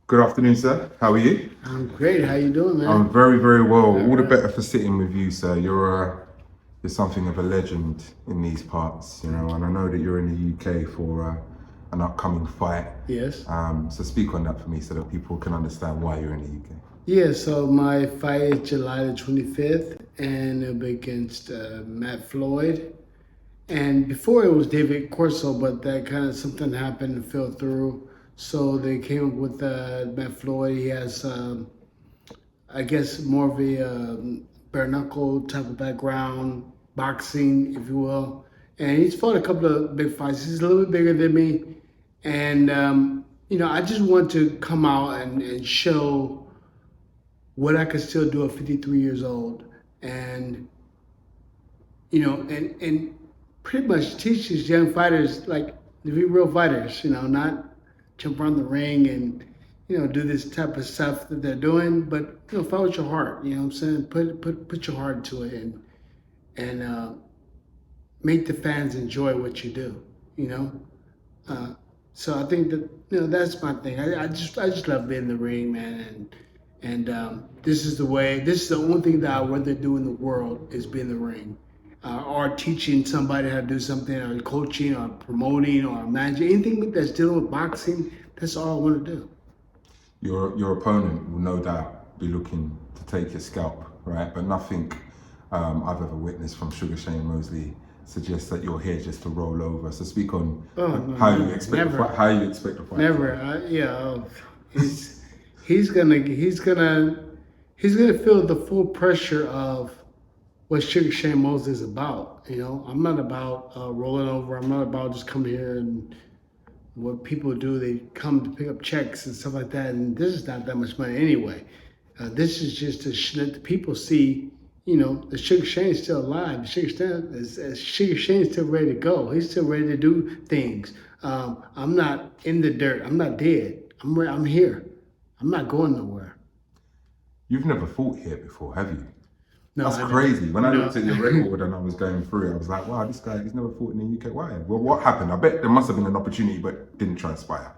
Good afternoon, sir. How are you? I'm great. How you doing, man? I'm very, very well. All the right. better for sitting with you, sir. You're something of a legend in these parts, and I know that you're in the UK for an upcoming fight. Yes. So speak on that for me, so that people can understand why you're in the UK. Yeah, so my fight is July the 25th, and it'll be against Matt Floyd. And before it was David Corso, but that kind of something happened and fell through. So they came up with Matt Floyd. He has, I guess, more of a bare knuckle type of background, boxing, if you will. And he's fought a couple of big fights. He's a little bit bigger than me. And, I just want to come out and show what I could still do at 53 years old. And, and pretty much teach these young fighters, like, to be real fighters, not jump around the ring and, do this type of stuff that they're doing, but, fight with your heart, you know what I'm saying? Put your heart into it and make the fans enjoy what you do, you know? So I think that that's my thing. I just love being in the ring, man, and this is the way. This is the only thing that I would rather do in the world is be in the ring, or teaching somebody how to do something, or coaching, or promoting, or managing anything that's dealing with boxing. That's all I want to do. Your opponent will no doubt be looking to take your scalp, right? But nothing I've ever witnessed from Sugar Shane Mosley suggests that you're here just to roll over. So speak on how you expect never. the fight. How you expect the fight. Never. He's he's gonna he's gonna he's gonna feel the full pressure of what Sugar Shane Mosley is about. I'm not about rolling over. I'm not about just coming here and what people do. They come to pick up checks and stuff like that. And this is not that much money anyway. This is just to let the people see. The Sugar Shane's still alive. Sugar Shane's still ready to go. He's still ready to do things. I'm not in the dirt. I'm not dead. I'm here. I'm not going nowhere. You've never fought here before, have you? No, That's I crazy. When I no. looked at your record and I was going through it, I was like, wow, this guy, he's never fought in the UK. Why? Well, what happened? I bet there must have been an opportunity, but didn't transpire.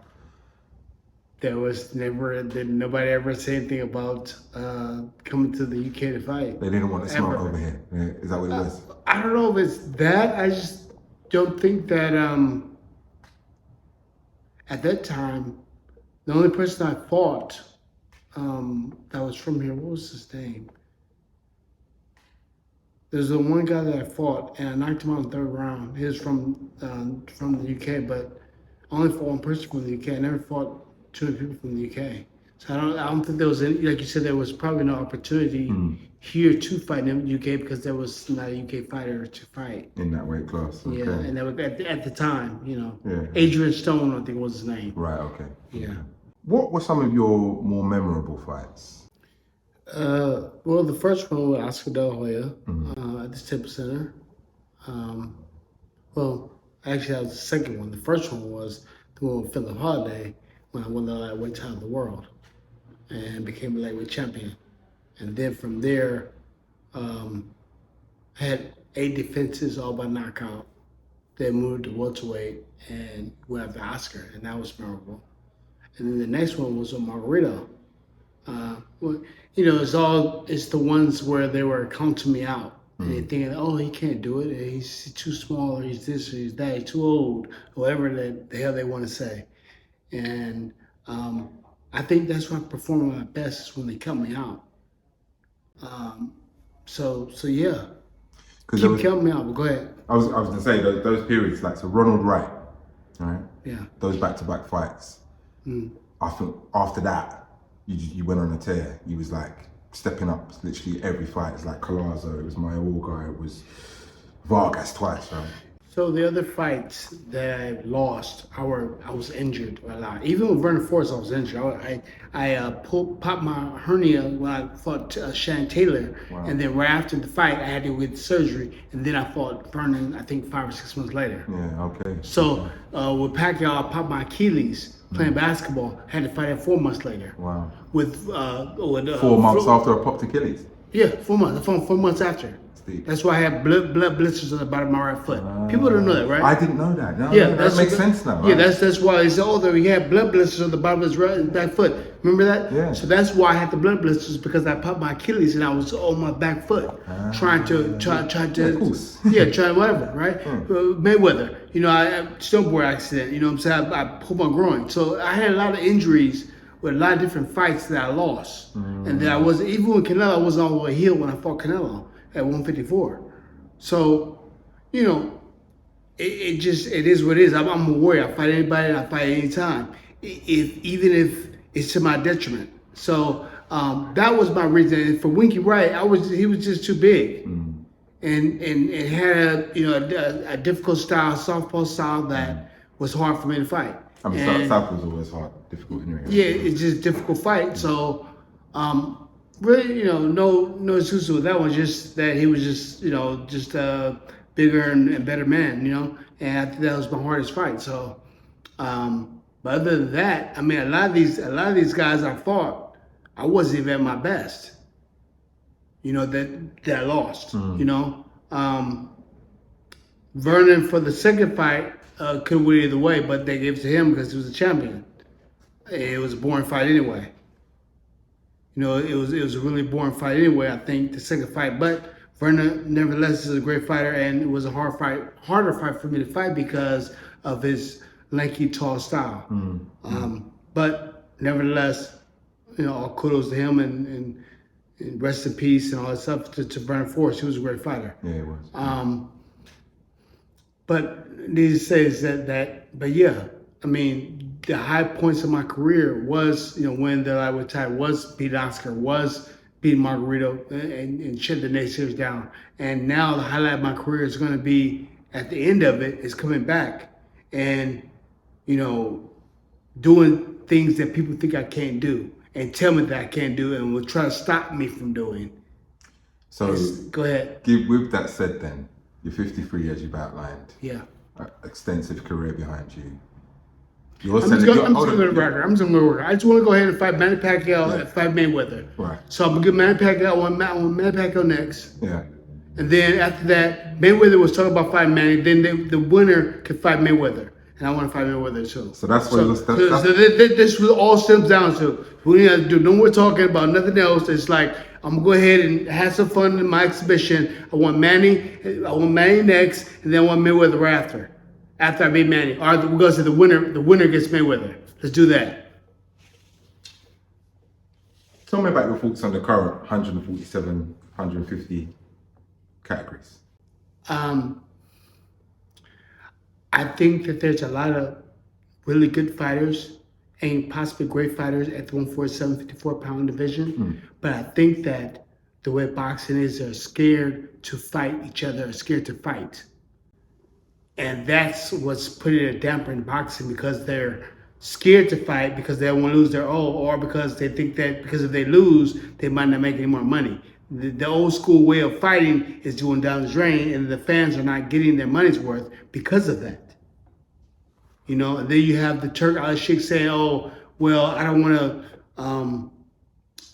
There was never, nobody ever say anything about coming to the UK to fight. They didn't want to smoke over here. Is that what it was? I don't know if it's that. I just don't think that at that time, the only person I fought that was from here, what was his name? There's the one guy that I fought, and I knocked him out in the third round. He was from the UK, but I only fought one person from the UK. I never fought two people from the UK. So I don't think there was any, like you said, there was probably no opportunity here to fight in the UK because there was not a UK fighter to fight. In that weight class. Okay. Yeah, and that was at the time, Yeah. Adrian Stone, I think was his name. Right, okay. Yeah. What were some of your more memorable fights? Well, the first one was Oscar De La Hoya at the Staples Center. Well, actually, that was the second one. The first one was the one with Philip Holiday when I won the lightweight title of the world and became a lightweight champion. And then from there, I had 8 defenses all by knockout. Then moved to welterweight and went after Oscar, and that was memorable. And then the next one was on Margarito. Well, it's the ones where they were counting me out. And they thinking, oh, he can't do it. He's too small, or he's this, or he's that, he's too old, whatever the hell they want to say. And I think that's when I perform at my best is when they cut me out. So yeah, keep counting me out. But go ahead. I was gonna say those periods, like so Ronald Wright, all right? Yeah. Those back-to-back fights. I think after that, you went on a tear. You was like stepping up literally every fight. It's like Collazo, it was Mayorga, it was Vargas twice, right? So the other fights that I lost, I was injured a lot. Even with Vernon Forrest, I was injured. I popped my hernia when I fought Shannon Taylor, and then right after the fight, I had to get surgery, and then I fought Vernon, I think 5 or 6 months later. Yeah, okay. So with Pacquiao, I popped my Achilles playing basketball. Had to fight it 4 months later. Wow. With 4 months after I popped Achilles. Yeah, 4 months. I fought 4 months after. deep. That's why I have blood blisters on the bottom of my right foot. People don't know that, right? I didn't know that. No, Yeah, no, that makes sense now. Yeah, Right? that's why he said, oh, he had blood blisters on the bottom of his back foot. Remember that? Yeah. So that's why I had the blood blisters, because I popped my Achilles and I was on my back foot trying to try whatever, right? Mayweather, I snowboard accident. You know what I'm saying? I pulled my groin, so I had a lot of injuries with a lot of different fights that I lost, and then I was even with Canelo, I wasn't all the way healed when I fought Canelo at 154. So, it is what it is. I'm a warrior. I fight anybody. I fight anytime, even if it's to my detriment. So that was my reason. And for Winky Wright, he was just too big, and had a difficult style, softball style that was hard for me to fight. I mean, South was always hard, difficult anyway. Yeah, it's just a difficult fight. So really, no excuse with that one. Just that he was just a bigger and better man, and I think that was my hardest fight. So, but other than that, I mean, a lot of these guys I fought, I wasn't even at my best. That I lost. Vernon for the second fight could win either way, but they gave it to him because he was a champion. It was a boring fight anyway. It was a really boring fight anyway. I think the second fight, but Vernon, nevertheless, is a great fighter, and it was a harder fight for me to fight because of his lanky, tall style. But nevertheless, all kudos to him, and rest in peace and all that stuff to Vernon Forrest. He was a great fighter. Yeah, he was. But needless to say is but yeah, I mean, the high points of my career was, when the lightweight title was beating Oscar, was beating Margarito, and shut the naysayers down. And now the highlight of my career is going to be, at the end of it, is coming back and, doing things that people think I can't do and tell me that I can't do and will try to stop me from doing. So go ahead. With that said then, you're 53 as you've outlined. Yeah. Extensive career behind you. I'm just going to go to record. I just want to go ahead and fight Manny Pacquiao and fight Mayweather. Right. So I'm going to get Manny Pacquiao. I want Manny Pacquiao next. Yeah. And then after that, Mayweather was talking about fighting Manny. Then the winner could fight Mayweather. And I want to fight Mayweather too. So that's what this all stems down to. We need to do no more talking about nothing else. It's like, I'm gonna go ahead and have some fun in my exhibition. I want Manny next, and then I want Mayweather after. After I beat Manny. Or we're gonna say the winner gets Mayweather. Let's do that. Tell me about your thoughts on the current 147, 150 categories. I think that there's a lot of really good fighters and possibly great fighters at the 147, 54-pound division. But I think that the way boxing is, they're scared to fight each other, scared to fight. And that's what's putting a damper in boxing, because they're scared to fight because they don't want to lose their all, or because they think that because if they lose, they might not make any more money. The old school way of fighting is going down the drain, and the fans are not getting their money's worth because of that. And then you have the Turk Al-Sheikh saying, "Oh, well, we don't want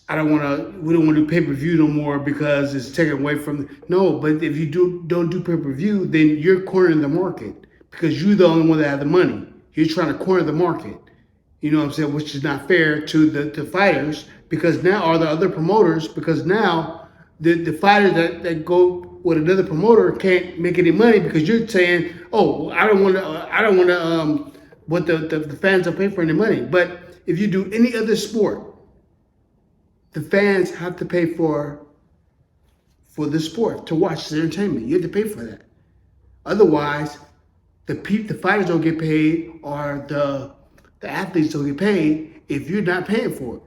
to do pay-per-view no more because it's taken away from." No, but if you don't do pay-per-view, then you're cornering the market because you're the only one that has the money. You're trying to corner the market. You know what I'm saying? Which is not fair to the fighters, because now are the other promoters, because now the fighters that go with another promoter can't make any money because you're saying, "Oh, I don't want to what the fans don't pay for any money." But if you do any other sport, the fans have to pay for the sport, to watch the entertainment. You have to pay for that. Otherwise, the fighters don't get paid, or the athletes don't get paid if you're not paying for it.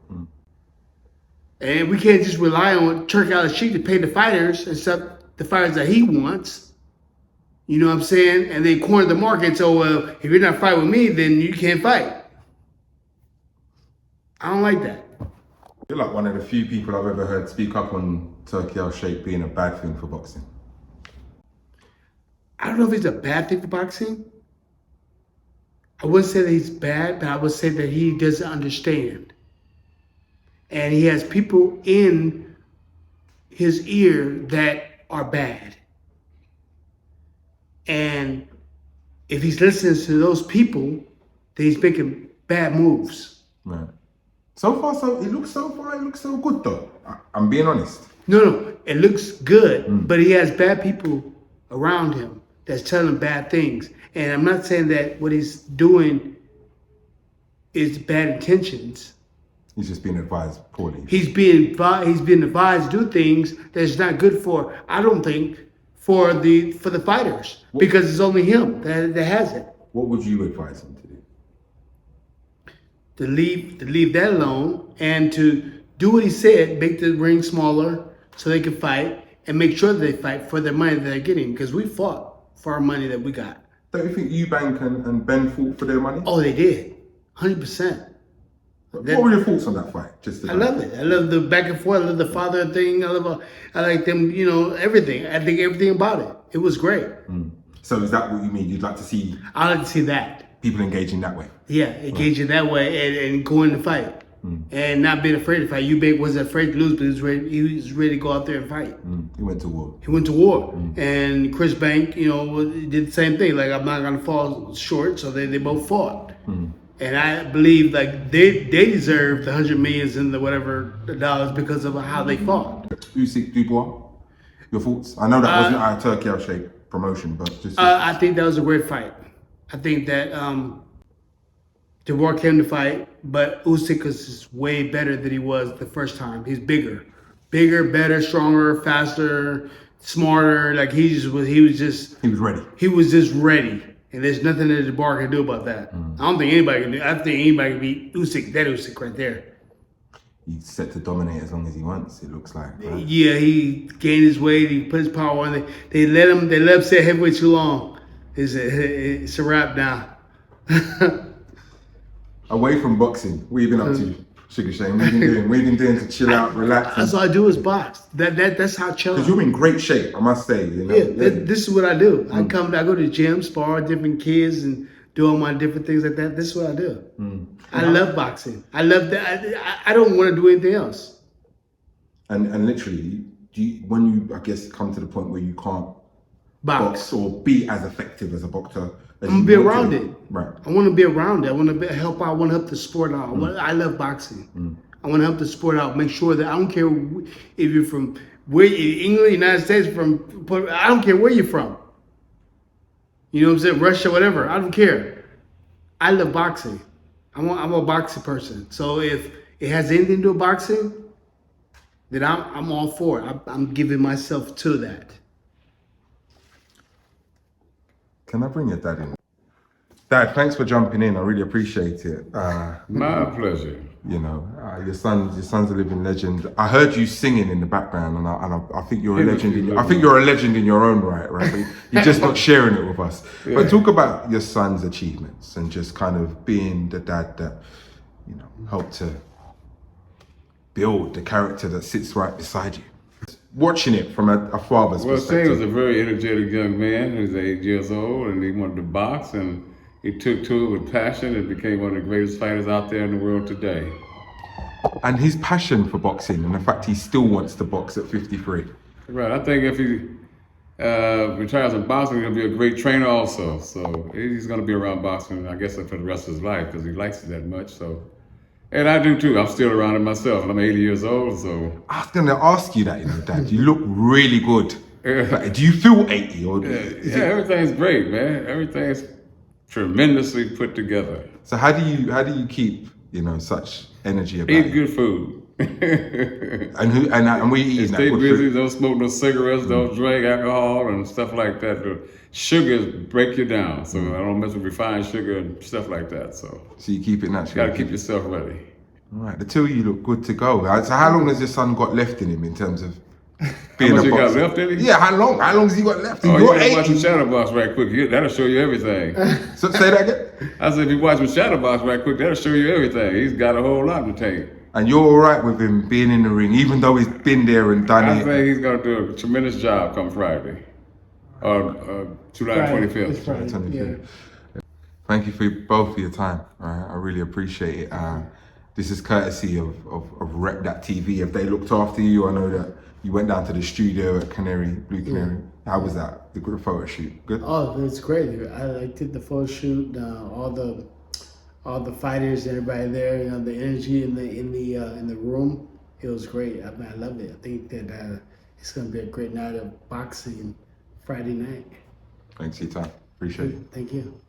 And we can't just rely on Turk Al-Sheikh to pay the fighters, except the fighters that he wants. You know what I'm saying? And they corner the market. So if you're not fighting with me, then you can't fight. I don't like that. You're like one of the few people I've ever heard speak up on Turkey Al-Sheikh being a bad thing for boxing. I don't know if it's a bad thing for boxing. I wouldn't say that he's bad, but I would say that he doesn't understand. And he has people in his ear that are bad. And if he's listening to those people, then he's making bad moves. Right. So far, it looks so good though. I'm being honest. No, it looks good, but he has bad people around him that's telling him bad things. And I'm not saying that what he's doing is bad intentions. He's just being advised poorly. He's being advised to do things that's not good for, I don't think, for the fighters, because it's only him that has it. What would you advise him to do? To leave that alone and to do what he said, make the ring smaller so they can fight, and make sure that they fight for their money that they're getting, because we fought for our money that we got. Don't you think Eubank and Ben fought for their money? Oh, they did, 100%. What were your thoughts on that fight? I love it. I love the back and forth. I love the father thing. I like them. Everything. I think everything about it. It was great. So is that what you mean? You'd like to see? I like to see that People engaging that way. Yeah, engaging that way and going to fight. And not being afraid to fight. Eubank wasn't afraid to lose, but he was ready to go out there and fight. He went to war. He went to war. And Chris Bank, did the same thing. Like, I'm not going to fall short, so they both fought. And I believe like they deserve the $100 million and the whatever dollars because of how they fought. Usyk Dubois, your thoughts? I know that wasn't a turkey out shape promotion, but just. I think that was a great fight. I think that Dubois came to fight, but Usyk is way better than he was the first time. He's bigger, better, stronger, faster, smarter. Like he was ready. He was just ready. And there's nothing that Dubois can do about that. I don't think anybody can do. I think anybody can beat Usyk. That Usyk right there. He's set to dominate as long as he wants. It looks like. Right? Yeah, he gained his weight. He put his power on it. They let him sit heavyweight too long. It's a wrap now. Away from boxing, what have you been up to, Sugar Shane? What have you been doing to chill out, relax? That's all I do is box. That's how chill. Because you're in great shape, I must say. This is what I do. I go to the gym, spar with different kids, and do all my different things like that. This is what I do. I love boxing. I love that. I don't want to do anything else. And literally, when you, I guess, come to the point where you can't box or be as effective as a boxer, I'm gonna be around it. Right. I want to be around it. I want to help out. I want to help the sport out. I love boxing. I want to help the sport out. Make sure that I don't care if you're from England, United States, I don't care where you're from. You know what I'm saying? Russia, whatever. I don't care. I love boxing. I'm a boxing person. So if it has anything to do with boxing, then I'm all for it. I'm giving myself to that. Can I bring your dad in? Dad, thanks for jumping in. I really appreciate it. My pleasure. Your son's a living legend. I heard you singing in the background, and I think you're a legend. I think you're a legend in your own right? But you're just not sharing it with us. Yeah. But talk about your son's achievements and just kind of being the dad that helped to build the character that sits right beside you. Watching it from a father's perspective. Shane was a very energetic young man. He was 8 years old, and he wanted to box, and he took to it with passion and became one of the greatest fighters out there in the world today. And his passion for boxing and the fact he still wants to box at 53. Right. I think if he retires from boxing, he'll be a great trainer also. So he's going to be around boxing, I guess, for the rest of his life because he likes it that much. So. And I do too. I'm still around it myself, and I'm 80 years old, so. I was going to ask you that, Dad. You look really good. Like, do you feel 80? Or everything's great, man. Everything's tremendously put together. So how do you keep, such energy about Eat good food. and we eat that. Stay busy, don't smoke no cigarettes, don't drink alcohol and stuff like that. The sugars break you down, so I don't mess with refined sugar and stuff like that. So you keep it natural. You gotta keep yourself ready. All right, the two of you look good to go. So how long has your son got left in him in terms of being how much a boxer? You got left in him? Yeah, how long has he got left? Oh, you gotta watch some Shadowbox right quick. That'll show you everything. So say that again? I said if you watch some Shadowbox right quick, that'll show you everything. He's got a whole lot to take. And you're all right with him being in the ring, even though he's been there and done it? I think he's going to do a tremendous job come Friday, July 25th. Friday, 25th. Yeah. Thank you for both for your time. I really appreciate it. This is courtesy of Rep That TV. If they looked after you, I know that you went down to the studio at Blue Canary. How was that? The group photo shoot? Good? Oh, it's great. I did the photo shoot, all the fighters, everybody there, you know, the energy in the room. It was great. I mean, I loved it. I think that it's gonna be a great night of boxing Friday night. Thanks for your time. Appreciate it. Thank you.